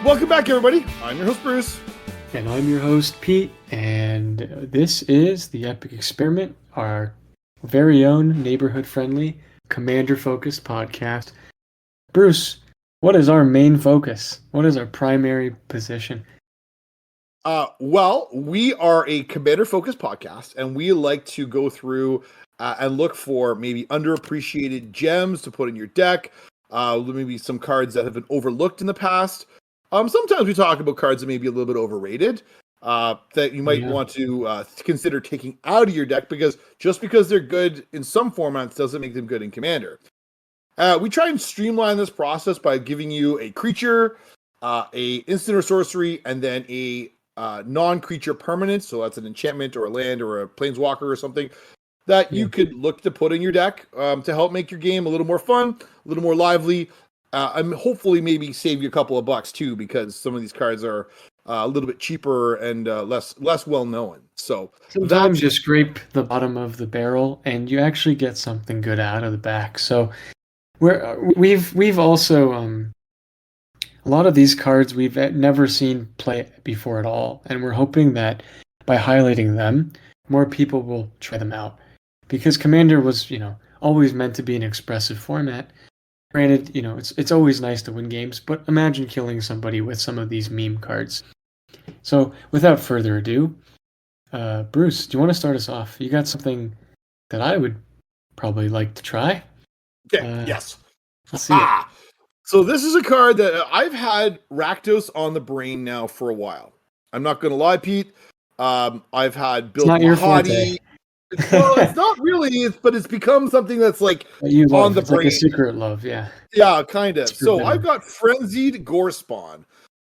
Welcome back, everybody. I'm your host, Bruce. And I'm your host, Pete, and this is the Epic Experiment, our very own neighborhood-friendly, commander-focused podcast. Bruce, what is our main focus? What is our primary position? Well, we are a commander-focused podcast, and we like to go through and look for maybe underappreciated gems to put in your deck, maybe some cards that have been overlooked in the past. Sometimes we talk about cards that may be a little bit overrated, that you might want to consider taking out of your deck, because just because they're good in some formats doesn't make them good in Commander. We try and streamline this process by giving you a creature, a instant or sorcery, and then a non-creature permanent, so that's an enchantment or a land or a planeswalker or something, that you could look to put in your deck to help make your game a little more fun, a little more lively, and hopefully maybe save you a couple of bucks too, because some of these cards are a little bit cheaper and less well known. So sometimes you scrape the bottom of the barrel and you actually get something good out of the back. So we've also a lot of these cards we've never seen play before at all, and we're hoping that by highlighting them, more people will try them out. Because Commander was, always meant to be an expressive format. Granted, it's always nice to win games, but imagine killing somebody with some of these meme cards. So, without further ado, Bruce, do you want to start us off? You got something that I would probably like to try? Okay, yes. Let's see it. So this is a card that I've had Rakdos on the brain now for a while. I'm not going to lie, Pete. I've had Build Mahadi. Well, it's not really, but it's become something that's like on the brain. Like a secret love, yeah. Yeah, kind of. So I've got Frenzied Gorespawn.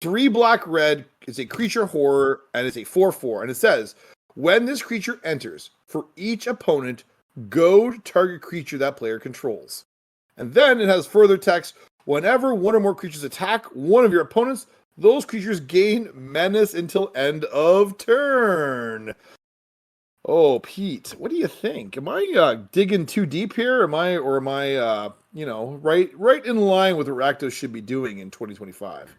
3 black red. It's a creature horror, and it's a 4/4. And it says, when this creature enters, for each opponent, go to target creature that player controls. And then it has further text. Whenever one or more creatures attack one of your opponents, those creatures gain menace until end of turn. Oh, Pete, what do you think? Am I digging too deep here? Am I right in line with what Rakdos should be doing in 2025?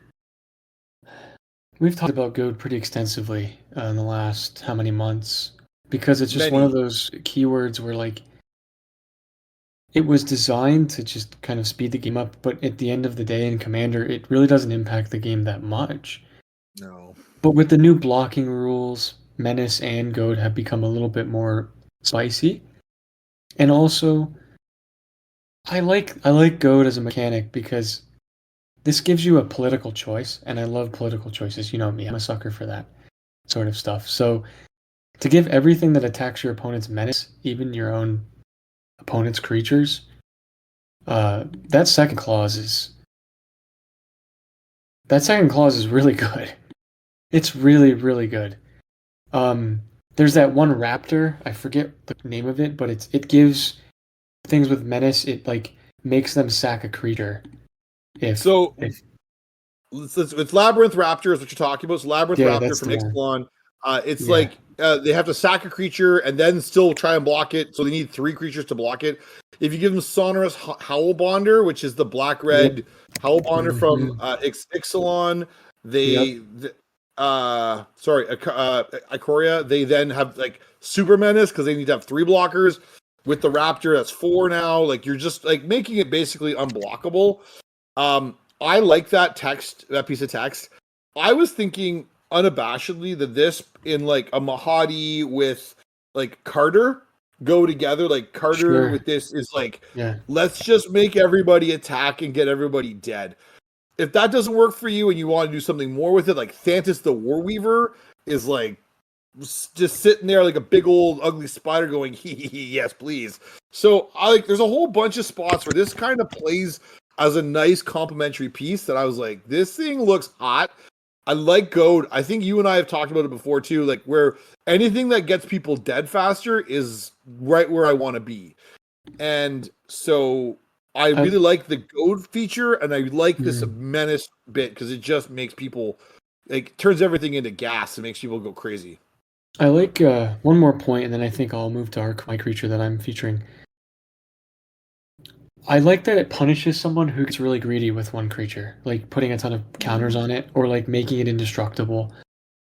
We've talked about Goad pretty extensively in the last how many months, because it's just one of those keywords where it was designed to just kind of speed the game up, but at the end of the day in Commander, it really doesn't impact the game that much. No. But with the new blocking rules, Menace and Goad have become a little bit more spicy. And also, I like Goad as a mechanic because this gives you a political choice, and I love political choices. You know me, I'm a sucker for that sort of stuff. So to give everything that attacks your opponent's menace, even your own opponent's creatures, that second clause is really good. It's really, really good. There's that one raptor, I forget the name of it, but it gives things with menace, it makes them sack a creature. It's Labyrinth Raptor is what you're talking about. It's Labyrinth Raptor from Ixalan. They have to sack a creature and then still try and block it, so they need 3 creatures to block it. If you give them Sonorous Howlbonder, which is the black-red Howlbonder from Ixalan, Ikoria, they then have Super Menace because they need to have 3 blockers. With the Raptor, that's 4 now. You're just making it basically unblockable. I like that piece of text. I was thinking unabashedly that this in a Mahadi with Carter go together. Carter with this is let's just make everybody attack and get everybody dead. If that doesn't work for you and you want to do something more with it, Thantis the Warweaver is just sitting there like a big old ugly spider going, yes, please. So there's a whole bunch of spots where this kind of plays as a nice complementary piece that I was like, this thing looks hot. I like Goad. I think you and I have talked about it before too, where anything that gets people dead faster is right where I want to be. And so I really like the Goad feature, and I like this menace bit because it just makes people turns everything into gas and makes people go crazy. I like one more point, and then I think I'll move to my creature that I'm featuring. I like that it punishes someone who gets really greedy with one creature, like putting a ton of counters on it, or like making it indestructible,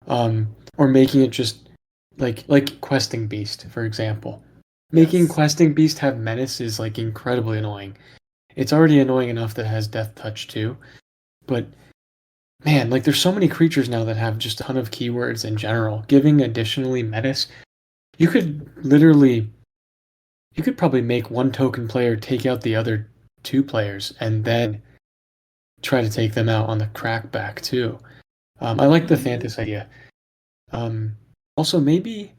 or making it just like questing beast, for example. Making Yes. questing beast have menace is like incredibly annoying. It's already annoying enough that it has death touch too, but man, like there's so many creatures now that have just a ton of keywords in general. Giving additionally menace, you could literally you could probably make one token player take out the other two players and then try to take them out on the crackback too. I like the Thantis idea. Also, maybe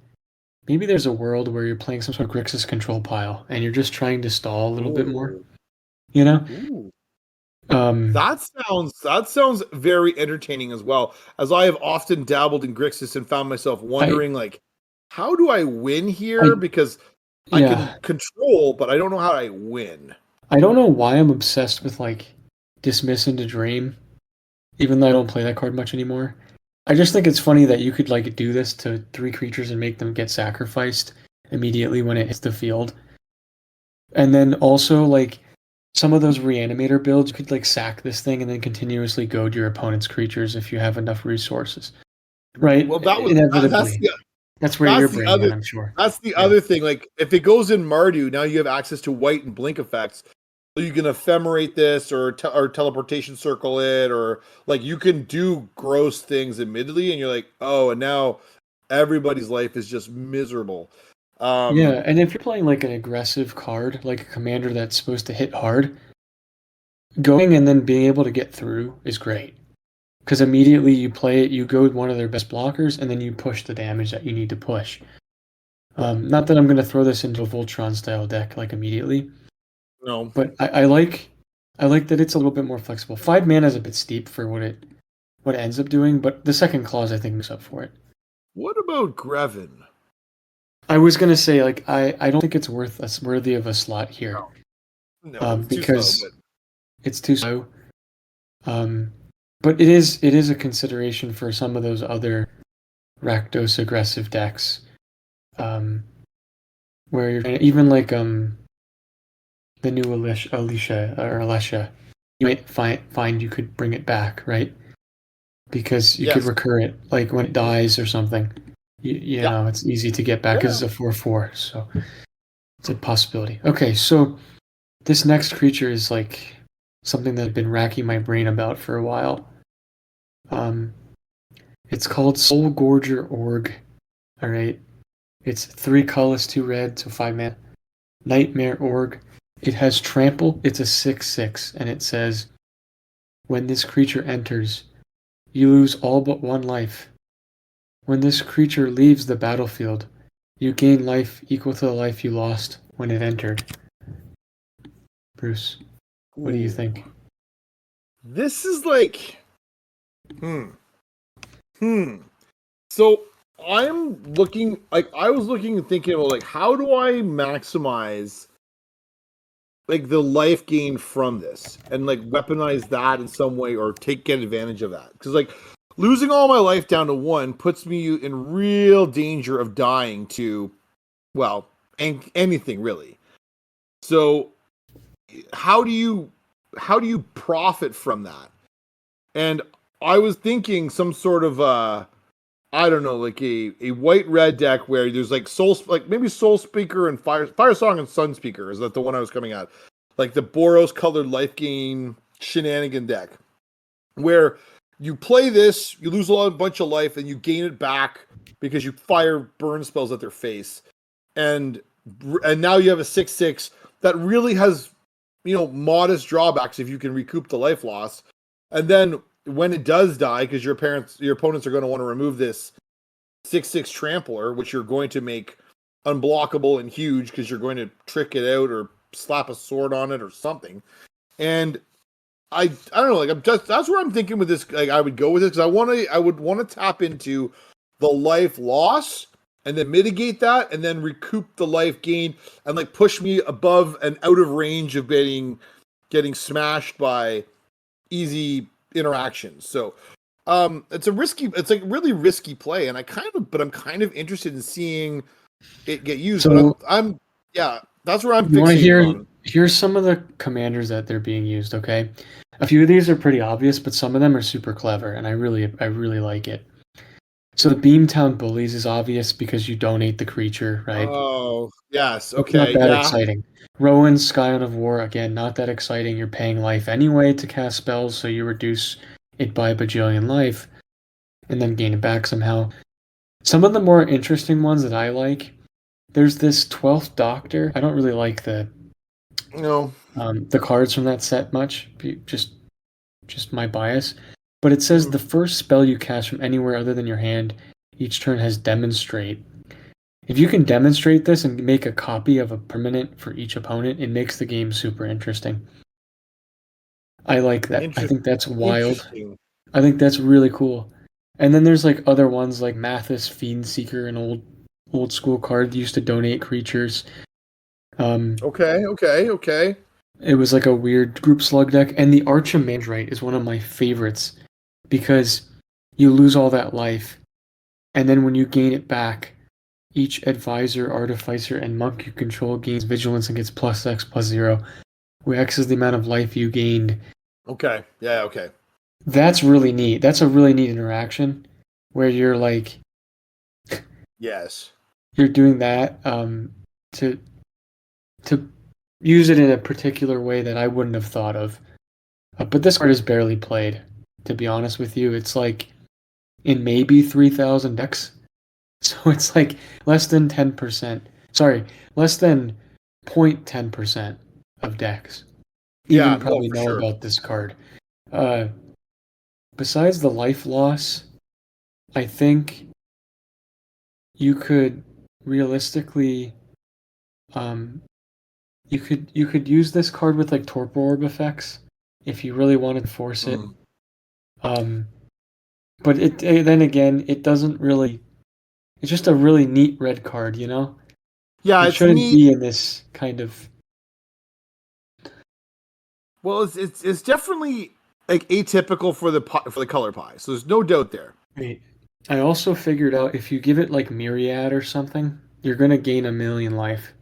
there's a world where you're playing some sort of Grixis control pile and you're just trying to stall a little bit more. Ooh. You know? Ooh. Um, That sounds very entertaining as well. As I have often dabbled in Grixis and found myself I wondering, like, how do I win here? I Because I can yeah, control, but I don't know how I win. I don't know why I'm obsessed with like Dismiss into Dream, even though I don't play that card much anymore. I just think it's funny that you could like do this to three creatures and make them get sacrificed immediately when it hits the field. And then also like some of those reanimator builds, you could like sack this thing and then continuously goad your opponent's creatures if you have enough resources. Right? Well, that's Inevitably. the That's where that's your the brain other went, I'm sure. that's the Yeah. other thing. Like, if it goes in Mardu, now you have access to white and blink effects. So you can ephemerate this or teleportation circle it, or like you can do gross things admittedly, and you're like, oh, and now everybody's life is just miserable. Yeah, and if you're playing like an aggressive card, like a commander that's supposed to hit hard, going and then being able to get through is great. Because immediately you play it, you goad one of their best blockers, and then you push the damage that you need to push. Not that I'm going to throw this into a Voltron style deck like immediately, No. but I like that it's a little bit more flexible. 5 mana is a bit steep for what it ends up doing, but the second clause I think makes up for it. What about Grevin? I was gonna say like I don't think it's worthy of a slot here, No, it's too slow. because it's too slow. Um, but it is a consideration for some of those other Rakdos aggressive decks, um, where you're even like the new Alicia, you might find you could bring it back, right? Because you could Yes. recur it like when it dies or something. You Yeah. know, it's easy to get back Yeah. as a 4/4, so it's a possibility. Okay, so this next creature is like something that I've been racking my brain about for a while. Um, it's called Soul Gorger Org. All right, it's 3 colors, 2 red, so 5 mana. Nightmare Org. It has trample. It's a 6/6, and it says, when this creature enters, you lose all but 1 life. When this creature leaves the battlefield, you gain life equal to the life you lost when it entered. Bruce, what do you Ooh. think? This is like, So I was looking and thinking about, like, how do I maximize like the life gain from this and like weaponize that in some way or get advantage of that? Because like losing all my life down to 1 puts me in real danger of dying to, well, anything really. So how do you profit from that? And I was thinking some sort of I don't know, like a white red deck where there's like maybe Soul Speaker and Fire Song and Sun Speaker. Is that the one I was coming at? Like the Boros colored life gain shenanigan deck, where you play this, you lose a bunch of life, and you gain it back because you fire burn spells at their face, and now you have a 6/6 that really has, modest drawbacks if you can recoup the life loss, and then when it does die, because your opponents are going to want to remove this 6/6 trampler, which you're going to make unblockable and huge because you're going to trick it out or slap a sword on it or something. And I don't know, like that's where I'm thinking with this. Like I would go with it because I would want to tap into the life loss and then mitigate that and then recoup the life gain and like push me above and out of range of getting smashed by easy interactions. So it's like really risky play, and I'm kind of interested in seeing it get used. So But I'm yeah, that's where I'm you want to fixated hear on. here's some of the commanders that they're being used, okay? A few of these are pretty obvious, but some of them are super clever, and I really like it. So the Beamtown Bullies is obvious because you donate the creature, right? Oh, yes. It's not Okay. that Yeah. exciting. Rowan's Scion of War, again, not that exciting. You're paying life anyway to cast spells, so you reduce it by a bajillion life and then gain it back somehow. Some of the more interesting ones that I like, there's this 12th Doctor. I don't really like No. the cards from that set much, just my bias. But it says Mhm. the first spell you cast from anywhere other than your hand each turn has Demonstrate. If you can demonstrate this and make a copy of a permanent for each opponent, it makes the game super interesting. I like that. I think that's wild. Interesting. I think that's really cool. And then there's like other ones like Mathis Fiend Seeker, an old school card used to donate creatures. Okay. Okay. Okay. It was like a weird group slug deck, and the Archimandrite is one of my favorites because you lose all that life, and then when you gain it back, each advisor, artificer, and monk you control gains vigilance and gets plus X plus 0, where X is the amount of life you gained. Okay. Yeah. Okay. That's really neat. That's a really neat interaction where you're like Yes. you're doing that to to use it in a particular way that I wouldn't have thought of. But this card is barely played, to be honest with you. It's like in maybe 3,000 decks. So it's like less than 10%. Sorry, less than 0.10% of decks Yeah. even No, probably for know sure. about this card. Uh, Besides the life loss, I think you could realistically, um, you could use this card with like Torpor Orb effects if you really wanted to force it. Mm. Um, but then again, it doesn't really. It's just a really neat red card, you know. Yeah. It It's shouldn't neat. be in this kind of. Well, it's definitely like atypical for the color pie. So there's no doubt there. Wait, I also figured out if you give it like Myriad or something, you're gonna gain 1,000,000 life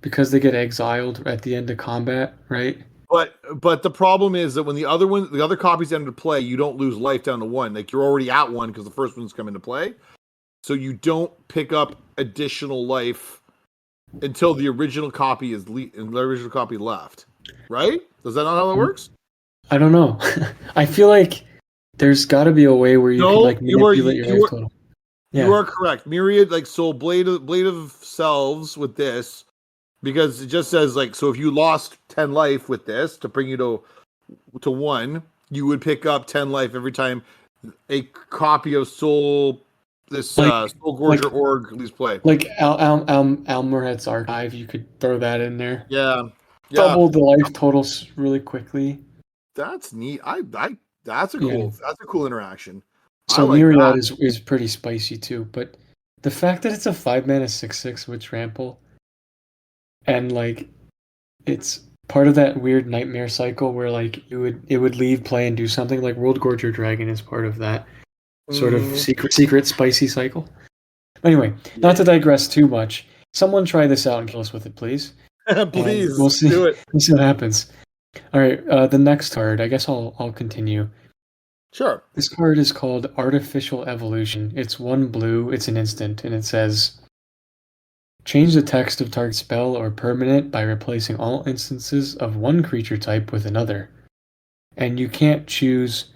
because they get exiled at the end of combat, right? But the problem is that when the other copies enter play, you don't lose life down to 1. Like you're already at 1 because the first one's come into play. So you don't pick up additional life until the original copy left. Right? Is that not how it works? I don't know. I feel like there's got to be a way where you could No, like manipulate your life total. you Yeah, are correct. Myriad, like, so Blade of Selves with this, because it just says like, so if you lost 10 life with this to bring you to 1, you would pick up 10 life every time a copy of Soul like Soul like Gorger Org leaves play. like Almorad's archive. You could throw that in there. Yeah. Yeah. Double the life totals really quickly. That's neat. I that's a Yeah. cool interaction. I So like Myriad that. is pretty spicy too, but the fact that it's a 5 mana 6/6 with trample and like it's part of that weird nightmare cycle where like it would leave play and do something like World Gorger Dragon is part of that sort of Mm, secret spicy cycle. Anyway, not to digress too much. Someone try this out and kill us with it, please, and please do it. we'll see what happens. All right, the next card. I guess I'll continue. Sure. This card is called Artificial Evolution. It's 1 blue. It's an instant, and it says change the text of target spell or permanent by replacing all instances of one creature type with another. And you can't choose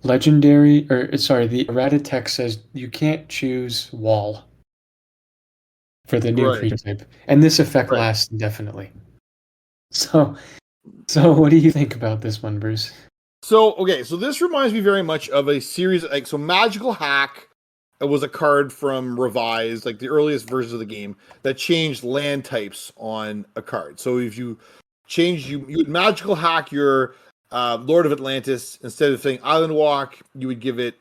legendary, or sorry, the errata text says you can't choose wall for the new Right. creature type. And this effect Right. lasts indefinitely. So, so what do you think about this one, Bruce? So okay, so this reminds me very much of a series like, so Magical Hack was a card from Revised, like the earliest versions of the game, that changed land types on a card. So if you change, you would Magical Hack your Lord of Atlantis, instead of saying Island Walk, you would give it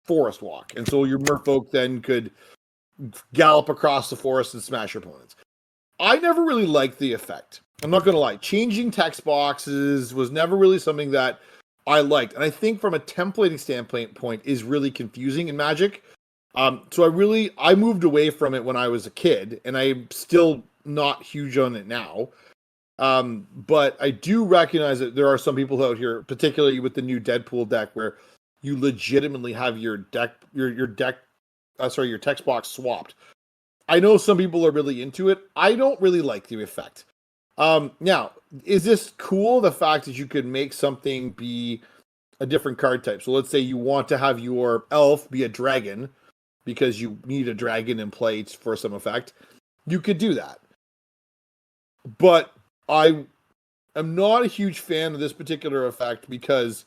Forest Walk, and so your Merfolk then could gallop across the forest and smash your opponents. I never really liked the effect. I'm not gonna lie. Changing text boxes was never really something that I liked, and I think from a templating standpoint is really confusing in Magic. So I moved away from it when I was a kid, and I still not huge on it now. But I do recognize that there are some people out here, particularly with the new Deadpool deck, where you legitimately have your text box swapped. I know some people are really into it. I don't really like the effect. Now, is this cool? The fact that you could make something be a different card type. So let's say you want to have your elf be a dragon because you need a dragon in play for some effect. You could do that. But I am not a huge fan of this particular effect because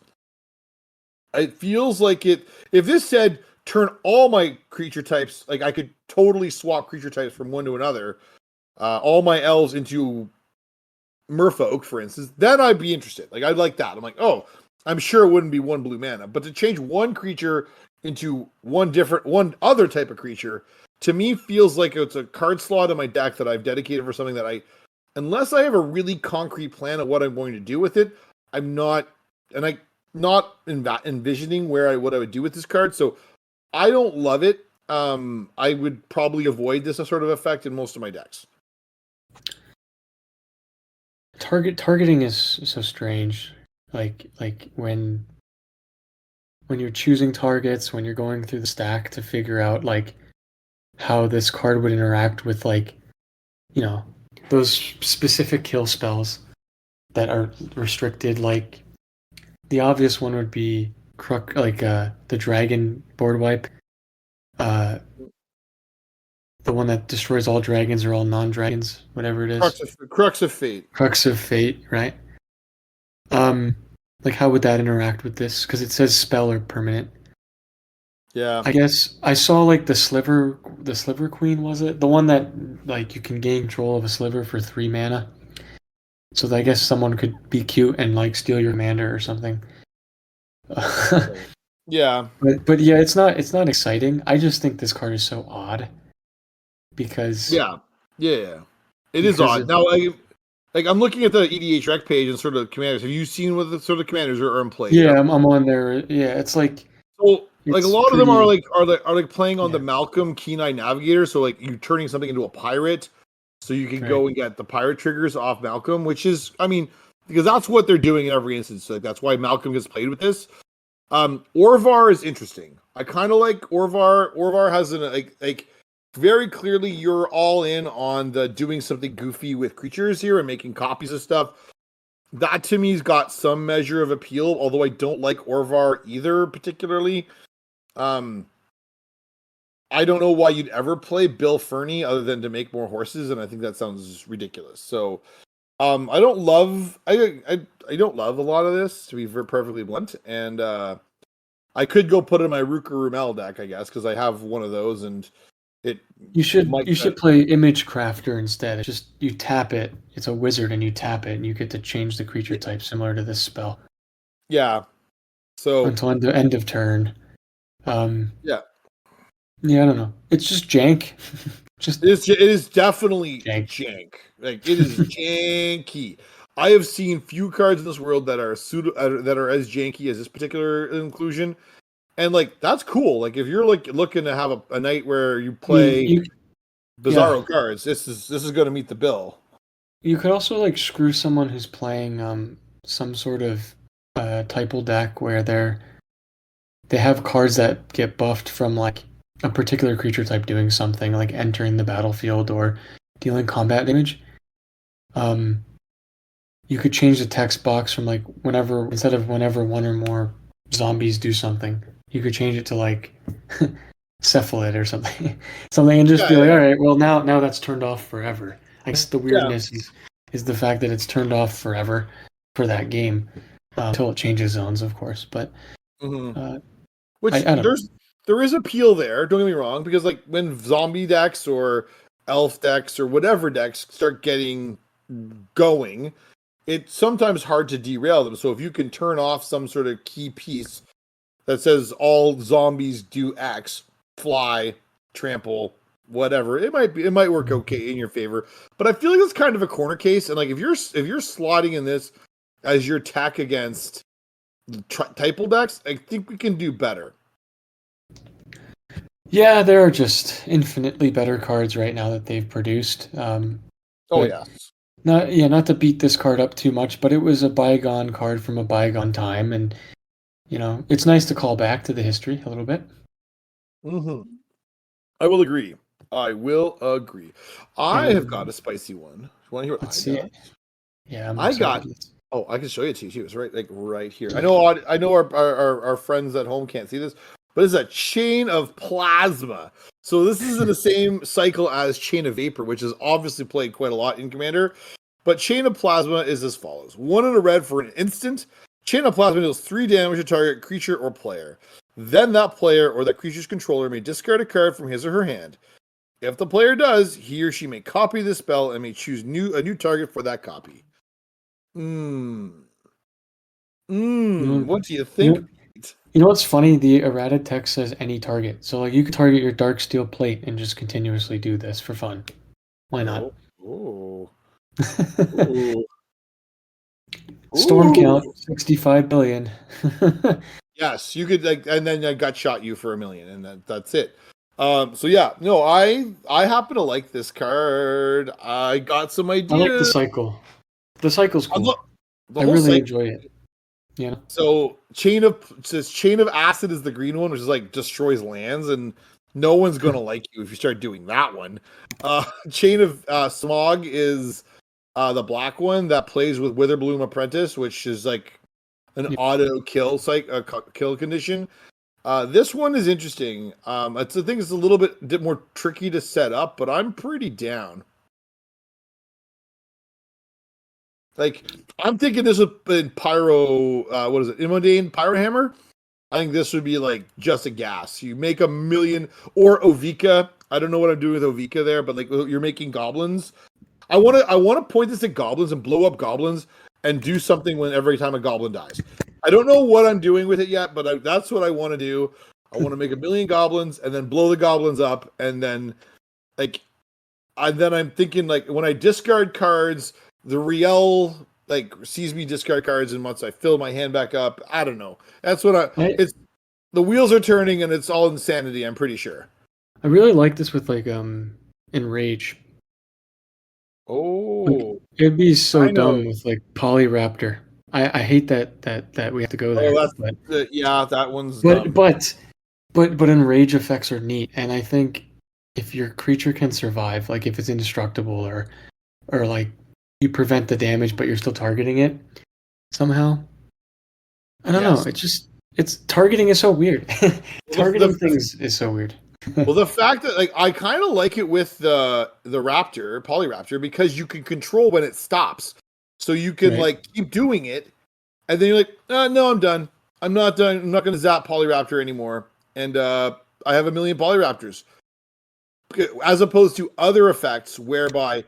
it feels like if this said turn all my creature types, like I could totally swap creature types from one to another, all my elves into merfolk, for instance, then I'd be interested. Like, I'd like that. I'm like, oh, I'm sure it wouldn't be 1 blue mana, but to change one creature into one other type of creature, to me feels like it's a card slot in my deck that I've dedicated for something that unless I have a really concrete plan of what I'm going to do with it, I'm not envisioning what I would do with this card. So I don't love it. I would probably avoid this sort of effect in most of my decks. Targeting is so strange. Like when you're choosing targets, when you're going through the stack to figure out like how this card would interact with those specific kill spells that are restricted. Like the obvious one would be the dragon board wipe. The one that destroys all dragons or all non-dragons, whatever it is. Crux of Fate. Crux of Fate, right? Like how would that interact with this? Because it says spell or permanent. Yeah. I guess I saw like the sliver queen, was it? The one that like you can gain control of a sliver for 3 mana. So I guess someone could be cute and like steal your commander or something. Yeah. But yeah, it's not exciting. I just think this card is so odd. Because it is odd. Now, I'm looking at the EDH rec page and sort of commanders. Have you seen what the sort of commanders are in play? Yeah, I'm on there. Yeah, it's like so. Like a lot of them are playing on the Malcolm Keen-Eye Navigator. So like you turning something into a pirate, so you can go and get the pirate triggers off Malcolm, which is, I mean, because that's what they're doing in every instance. So, like that's why Malcolm gets played with this. Orvar is interesting. I kind of like Orvar. Orvar has very clearly you're all in on the doing something goofy with creatures here and making copies of stuff. That to me's got some measure of appeal, although I don't like Orvar either particularly. I don't know why you'd ever play Bill Fernie other than to make more horses, and I think that sounds ridiculous. So I don't love I don't love a lot of this, to be perfectly blunt, and I could go put it in my Ruka Rumel deck, I guess, because I have one of those, and you should play Image Crafter instead. It's just you tap it. It's a wizard, and you tap it, and you get to change the creature type similar to this spell. Yeah. So until end of turn. Yeah, I don't know. It's just jank. It is definitely jank. Like it is janky. I have seen few cards in this world that are that are as janky as this particular inclusion. And like that's cool. Like if you're like looking to have a night where you play Bizarro cards, this is going to meet the bill. You could also like screw someone who's playing some sort of typal deck where they have cards that get buffed from like a particular creature type doing something like entering the battlefield or dealing combat damage. You could change the text box from like instead of whenever one or more zombies do something. You could change it to like cephalid or something, and just be like, all right, well now that's turned off forever. I guess the weirdness is the fact that it's turned off forever for that game until it changes zones, of course. But which there is appeal there. Don't get me wrong, because like when zombie decks or elf decks or whatever decks start getting going, it's sometimes hard to derail them. So if you can turn off some sort of key piece that says all zombies do X, fly, trample, whatever, it might work okay in your favor. But I feel like it's kind of a corner case, and like if you're slotting in this as your tech against typal decks, I think we can do better. Yeah, there are just infinitely better cards right now that they've produced. Oh But yes. not to beat this card up too much, but it was a bygone card from a bygone time, and it's nice to call back to the history a little bit. Mm-hmm. I will agree. I will agree. I have got And a spicy one. You want to hear what let's I see got? it. Yeah, I'm I excited. got. Oh, I can show you too. It's right here. I know. I know our friends at home can't see this, but it's a chain of plasma. So this is in the same cycle as Chain of Vapor, which is obviously played quite a lot in Commander. But Chain of Plasma is as follows: 1 in a red for an instant. Chain of Plasma deals 3 damage to target creature or player. Then that player or that creature's controller may discard a card from his or her hand. If the player does, he or she may copy the spell and may choose a new target for that copy. You What do you think? know, you know what's funny? The errata text says any target. So like you could target your dark steel plate and just continuously do this for fun. Why not? Oh. Ooh. Storm Ooh. count 65 billion. Yes, you could and then I got shot you for $1 million, and that's it. So yeah, no, I happen to like this card. I got some I like the ideas. cycle. The cycle's cool. The I whole really cycle. enjoy it. Yeah. So Chain of Acid is the green one, which is like destroys lands, and no one's gonna like you if you start doing that one. Chain of Smog is the black one that plays with Witherbloom Apprentice, which is like an auto kill kill condition. This one is interesting. I think it's a little bit more tricky to set up, but I'm pretty down. Like, I'm thinking this would be Pyro, what is it, Imodane Pyrohammer? I think this would be like just a gas. You make $1 million, or Ovika. I don't know what I'm doing with Ovika there, but like you're making goblins. I want to point this at goblins and blow up goblins and do something when every time a goblin dies. I don't know what I'm doing with it yet, but that's what I want to do. I want to make $1 million goblins and then blow the goblins up, and then I'm thinking like when I discard cards, the Riel like sees me discard cards, and once I fill my hand back up, I don't know. That's what it's the wheels are turning and it's all insanity, I'm pretty sure. I really like this with like Enrage. Like, Oh, it'd be so I know. dumb with like Polyraptor. I hate that we have to go there. Oh, But yeah, that one's but dumb. but but enrage effects are neat, and I think if your creature can survive, like if it's indestructible or like you prevent the damage but you're still targeting it somehow. I don't know. Yes. It's targeting is so weird. Well, Targeting things is so weird. well, the fact that like I kind of like it with the Raptor, Polyraptor, because you can control when it stops. So you can Right. like keep doing it, and then you're like, no, I'm done. I'm not done. I'm not going to zap Polyraptor anymore. And I have $1 million Polyraptors. As opposed to other effects whereby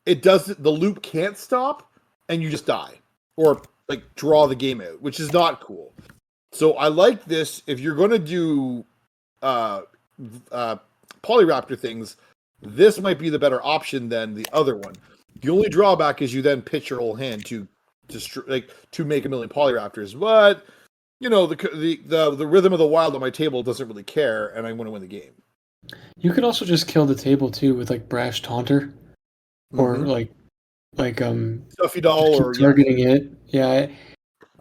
the loop can't stop and you just die or like draw the game out, which is not cool. So I like this. If you're going to do Polyraptor things, this might be the better option than the other one. The only drawback is you then pitch your whole hand to make $1 million Polyraptors, but the rhythm of the wild on my table doesn't really care, and I want to win the game. You could also just kill the table too with like Brash Taunter, or like Stuffy Doll, or targeting it. Yeah.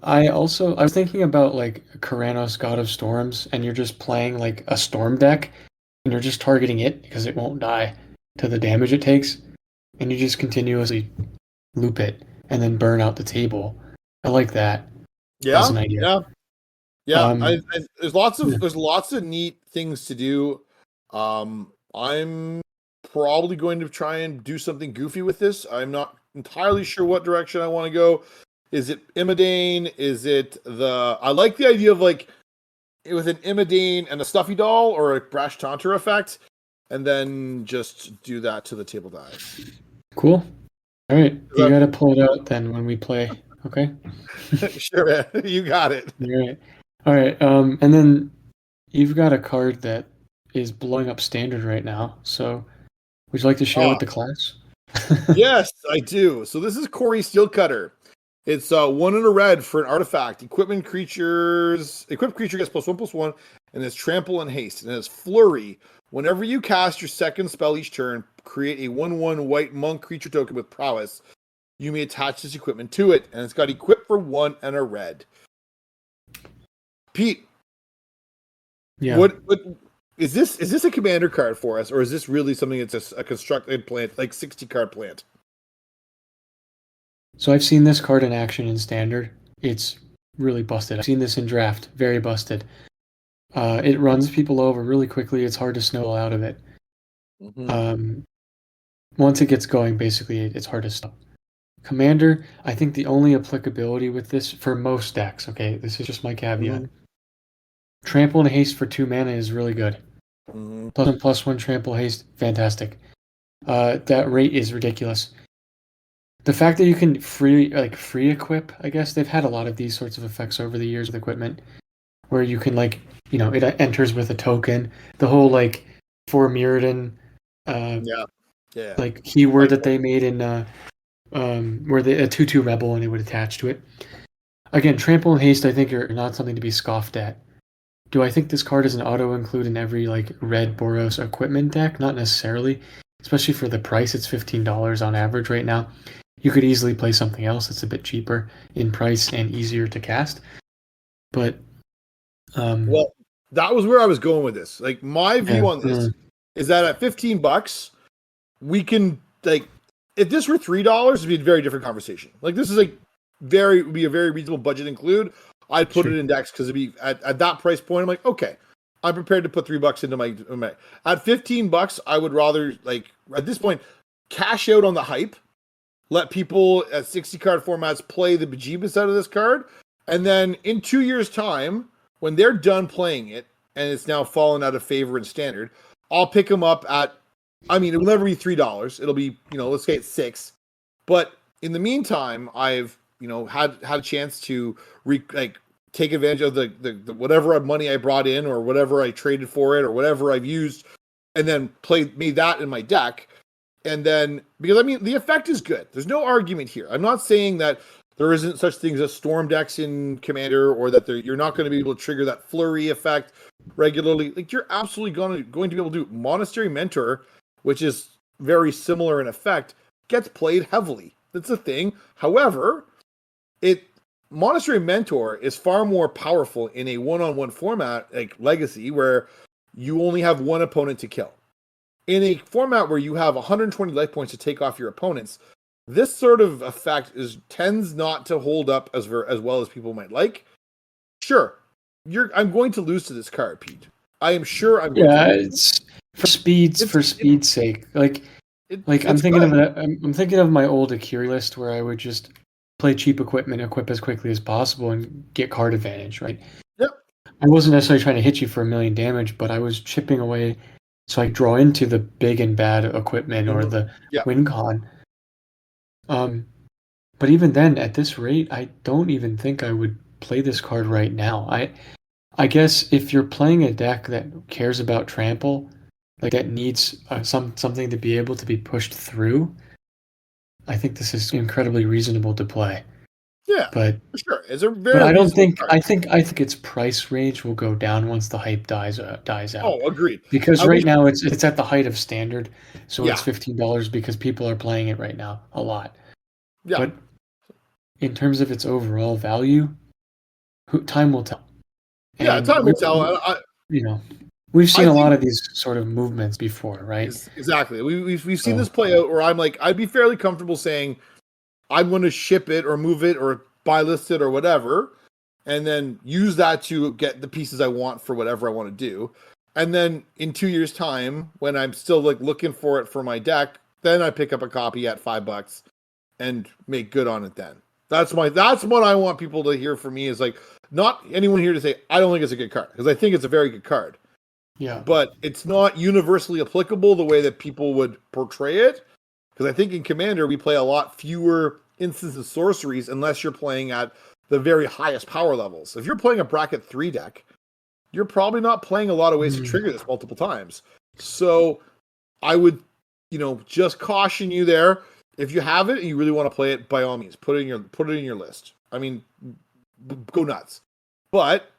I was thinking about like Karanos God of Storms, and you're just playing like a storm deck, and you're just targeting it because it won't die to the damage it takes, and you just continuously loop it and then burn out the table. I like that. Yeah, As an idea. yeah. Um, There's lots yeah. of neat things to do. I'm probably going to try and do something goofy with this. I'm not entirely sure what direction I want to go. Is it Imodane? Is it I like the idea of like with an Imodane and a Stuffy Doll or a Brash Taunter effect, and then just do that to the table die. Cool. All right, you got to pull it out then when we play. Okay. Sure, man. You got it. All right. And then you've got a card that is blowing up standard right now. So, would you like to share with the class? Yes, I do. So this is Cori-Steel Cutter. It's 1 in a red for an artifact. Equipped creature gets +1/+1, and it's trample and haste, and it has flurry. Whenever you cast your second spell each turn, create a 1/1 white monk creature token with prowess. You may attach this equipment to it, and it's got equipped for 1 and a red. Pete, what is this? Is this a commander card for us, or is this really something that's a constructed plant, like 60 card plant? So I've seen this card in action in Standard. It's really busted. I've seen this in Draft. Very busted. It runs people over really quickly. It's hard to snowball out of it. Mm-hmm. Once it gets going, basically, it's hard to stop. Commander, I think the only applicability with this for most decks, okay, this is just my caveat. Mm-hmm. Trample and haste for 2 mana is really good. Mm-hmm. +1/+1 trample haste, fantastic. That rate is ridiculous. The fact that you can free equip, I guess they've had a lot of these sorts of effects over the years with equipment, where you can it enters with a token. The whole for Mirrodin, keyword that they made in where a 2/2 rebel and it would attach to it. Again, trample and haste I think are not something to be scoffed at. Do I think this card is an auto include in every red Boros equipment deck? Not necessarily, especially for the price. It's $15 on average right now. You could easily play something else that's a bit cheaper in price and easier to cast. But well, that was where I was going with this. My view on this is that at $15, we can if this were $3, it'd be a very different conversation. This is would be a very reasonable budget include. I'd put it in decks because it'd be at that price point. I'm like, okay, I'm prepared to put $3 into my. At $15, I would rather at this point cash out on the hype, let people at 60 card formats play the bejeebus out of this card, and then in 2 years' time, when they're done playing it and it's now fallen out of favor in Standard, I'll pick them up at. I mean, it'll never be $3. It'll be let's say it's $6, but in the meantime, I've had a chance to take advantage of the whatever money I brought in or whatever I traded for it or whatever I've used, and then made that in my deck. And then because the effect is good. There's no argument here. I'm not saying that there isn't such things as storm decks in Commander or that you're not going to be able to trigger that flurry effect regularly. You're absolutely going to be able to do. Monastery Mentor, which is very similar in effect, gets played heavily. That's a thing. However, Monastery Mentor is far more powerful in a one-on-one format like Legacy, where you only have one opponent to kill. In a format where you have 120 life points to take off your opponents, this sort of effect tends not to hold up as well as people might like. Sure, I'm going to lose to this card, Pete. I am sure I'm going to lose. It's for speed's sake. I'm thinking of my old Akiri list where I would just play cheap equipment, equip as quickly as possible, and get card advantage, right? Yep. I wasn't necessarily trying to hit you for 1 million damage, but I was chipping away so I draw into the big and bad equipment or the win con. But even then, at this rate, I don't even think I would play this card right now. I guess if you're playing a deck that cares about trample, that needs something to be able to be pushed through, I think this is incredibly reasonable to play. Yeah, but for sure, it's a very. But I don't think card. I think its price range will go down once the hype dies out. Oh, agreed. Because right now it's at the height of Standard, so it's $15 because people are playing it right now a lot. Yeah. But in terms of its overall value, time will tell. And time will tell. We've seen a lot of these sort of movements before, right? Exactly. We've seen this play out where I'd be fairly comfortable saying I'm going to ship it or move it or buy list it or whatever, and then use that to get the pieces I want for whatever I want to do. And then in 2 years' time, when I'm still looking for it for my deck, then I pick up a copy at $5 and make good on it then. That's what I want people to hear from me is not anyone here to say, I don't think it's a good card, because I think it's a very good card. Yeah. But it's not universally applicable the way that people would portray it. Because I think in Commander, we play a lot fewer instances of sorceries unless you're playing at the very highest power levels. If you're playing a bracket 3 deck, you're probably not playing a lot of ways to trigger this multiple times. So I would, just caution you there. If you have it and you really want to play it, by all means, put it in your list. I mean, go nuts. But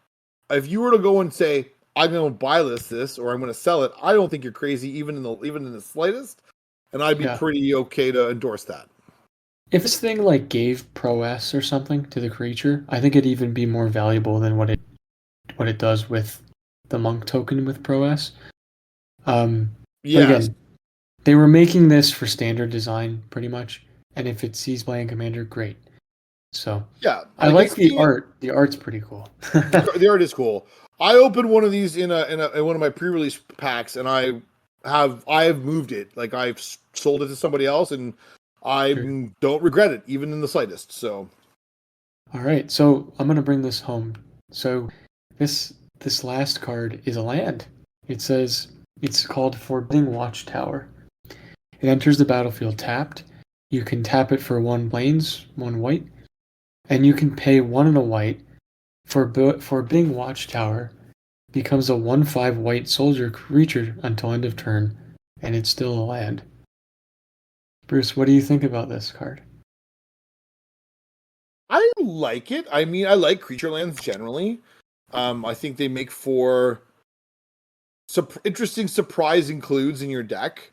if you were to go and say, I'm going to buy this, or I'm going to sell it, I don't think you're crazy, even in the slightest. And I'd be pretty okay to endorse that. If this thing like gave Pro-S or something to the creature, I think it'd even be more valuable than what it does with the Monk token with Pro-S. But again, they were making this for standard design pretty much, and if it sees playing Commander, great. So yeah, I like the art. The art's pretty cool. The art is cool. I opened one of these in one of my pre-release packs, and I have moved it. Like I've sold it to somebody else, and I don't regret it, even in the slightest. So, all right. So I'm gonna bring this home. So this last card is a land. It says it's called Forbidding Watchtower. It enters the battlefield tapped. You can tap it for 1 plains, 1 white, and you can pay 1 and a white. Forbidding Watchtower becomes a 1/5 white soldier creature until end of turn, and it's still a land. Bruce, what do you think about this card? I like it. I mean, I like creature lands generally. I think they make for interesting surprise includes in your deck,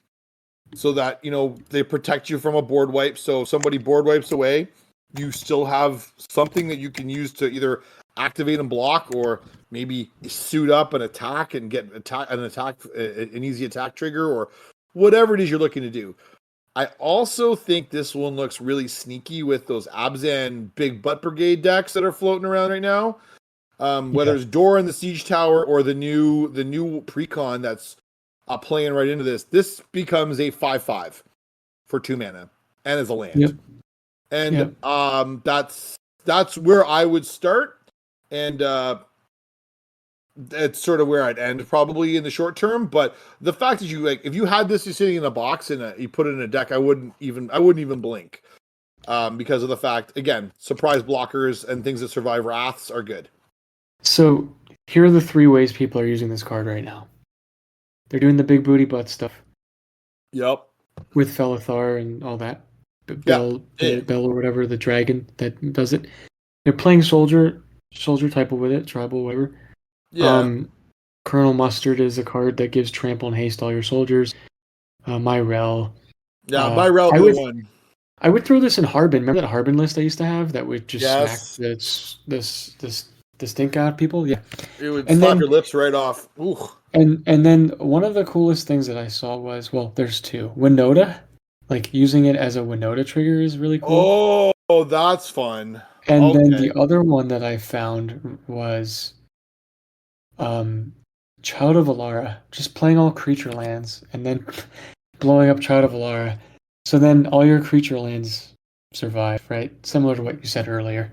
so that they protect you from a board wipe. So if somebody board wipes away, you still have something that you can use to either activate and block, or maybe suit up and attack and get an easy attack trigger, or whatever it is you're looking to do. I also think this one looks really sneaky with those Abzan Big Butt Brigade decks that are floating around right now. Whether it's Door in the Siege Tower or the new precon that's playing right into this becomes a 5/5 for 2 mana and is a land. Yep. And that's where I would start. And it's sort of where I'd end probably in the short term. But the fact that if you had this sitting in a box and you put it in a deck, I wouldn't even blink, because of the fact, again, surprise blockers and things that survive wraths are good. So here are the 3 ways people are using this card right now. They're doing the big booty butt stuff. Yep. With Felithar and all that. Bell or whatever, the dragon that does it. They're playing soldier type with it, tribal, whatever. Yeah. Colonel Mustard is a card that gives trample and haste all your soldiers. Myrel. Yeah, Myrel is the one. I would throw this in Harbin. Remember that Harbin list I used to have that would just smack the stink out of people? Yeah. It would slap your lips right off. Ooh. And then one of the coolest things that I saw was, well, there's 2. Winota. Like using it as a Winota trigger is really cool. Oh, that's fun. And then the other one that I found was Child of Alara. Just playing all creature lands and then blowing up Child of Alara. So then all your creature lands survive, right? Similar to what you said earlier,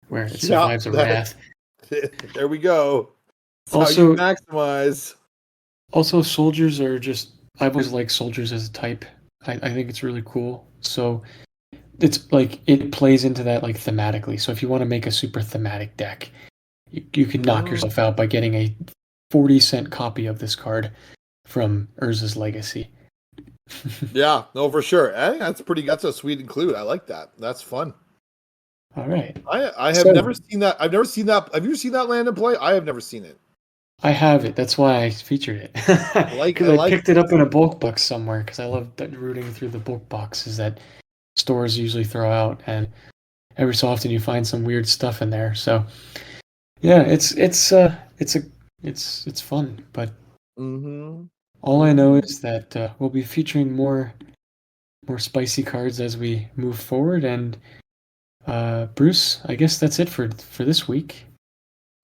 where it survives a wrath. There we go. That's also, how you maximize. Also, soldiers are just... I've always liked soldiers as a type. I think it's really cool. So it's like it plays into that like thematically. So if you want to make a super thematic deck, you can knock yourself out by getting a 40-cent copy of this card from Urza's Legacy. Yeah, no, for sure. That's a sweet include. I like that. That's fun. All right. I have never seen that. I've never seen that. Have you seen that land in play? I have never seen it. I have it. That's why I featured it. I picked it up in a bulk box somewhere because I love rooting through the bulk boxes that stores usually throw out, and every so often you find some weird stuff in there. So yeah, it's fun. But all I know is that we'll be featuring more spicy cards as we move forward. And Bruce, I guess that's it for this week.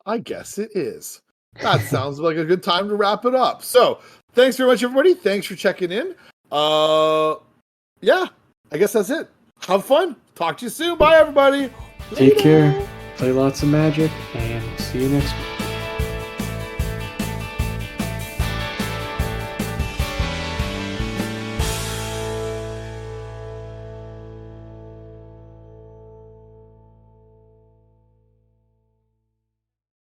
I guess it is. That sounds like a good time to wrap it up. So, thanks very much, everybody. Thanks for checking in. Yeah, I guess that's it. Have fun. Talk to you soon. Bye, everybody. Take care. Play lots of Magic, and see you next week.